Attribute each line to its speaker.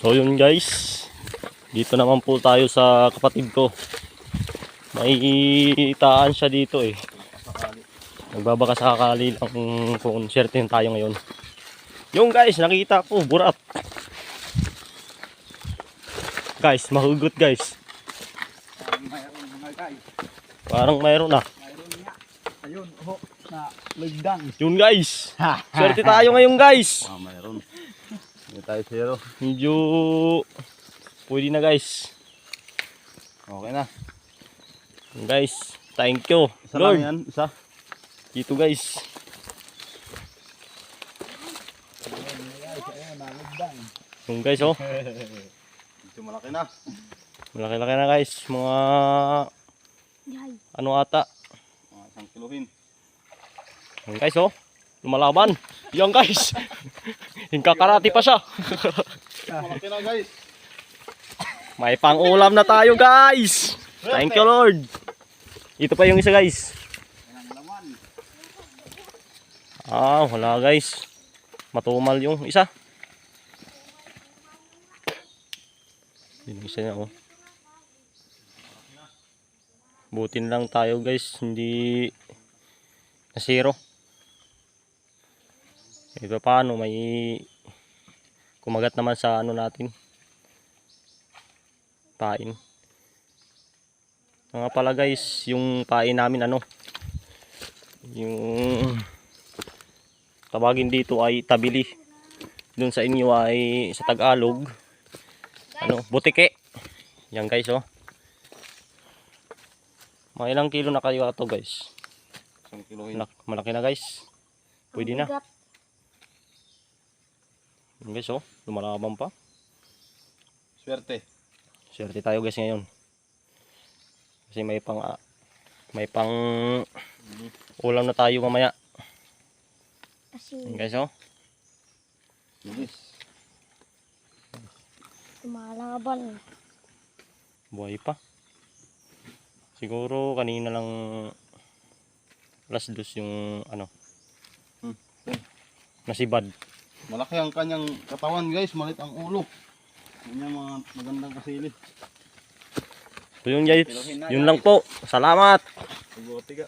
Speaker 1: So yun guys, dito naman po tayo sa kapatid ko. May itaan siya dito eh. Nagbabaka sakali lang kung certain tayo ngayon. Yung guys, nakita ko, burat. Guys, mahugot guys. Parang mayroon na.
Speaker 2: Ayun, na ligdang.
Speaker 1: Yun guys. Swerte tayo ngayon guys.
Speaker 2: Mayroon. Hindi tayo zero.
Speaker 1: Medyo pwede na guys.
Speaker 2: Okay na.
Speaker 1: Guys, thank you.
Speaker 2: Isa
Speaker 1: Lord.
Speaker 2: lang yan, isa.
Speaker 1: Dito guys. Yung guys oh.
Speaker 2: Medyo malaki na.
Speaker 1: Malaki-laki na guys. Mga ano ata.
Speaker 2: Mga 1 kilohin.
Speaker 1: Yung guys oh. Lumalaban. Yan guys. Hingkakarati pa siya.
Speaker 2: Malaki na guys.
Speaker 1: May pang-ulam na tayo guys. Thank you Lord. Ito pa yung isa guys. Ah, wala guys. Matumal yung isa. Yung isa niya oh. Butin lang tayo guys. Hindi na zero. Ito paano may kumagat naman sa ano natin. Pain. Nga pala guys, yung pain namin ano. Yung tawagin dito ay tabili. Doon sa inyo ay sa Tagalog ano, butike. Yan guys oh. Mga ilang kilo na kayo ito guys?
Speaker 2: 1 kilohin.
Speaker 1: Malaki na guys. Pwede na. Yan guys oh, lumalaban pa.
Speaker 2: Swerte.
Speaker 1: Swerte tayo guys ngayon. Kasi may pang ulam na tayo mamaya. Yan guys oh.
Speaker 2: Bilis.
Speaker 3: Lumalaban.
Speaker 1: Buhay pa. Siguro kanina lang alas 2 yung ano. Nasibad.
Speaker 2: Malaki ang kanyang katawan guys, malit ang ulo. Yan yung mga magandang kasilid.
Speaker 1: So yun guys, yun lang po. Salamat.
Speaker 2: Buti ka.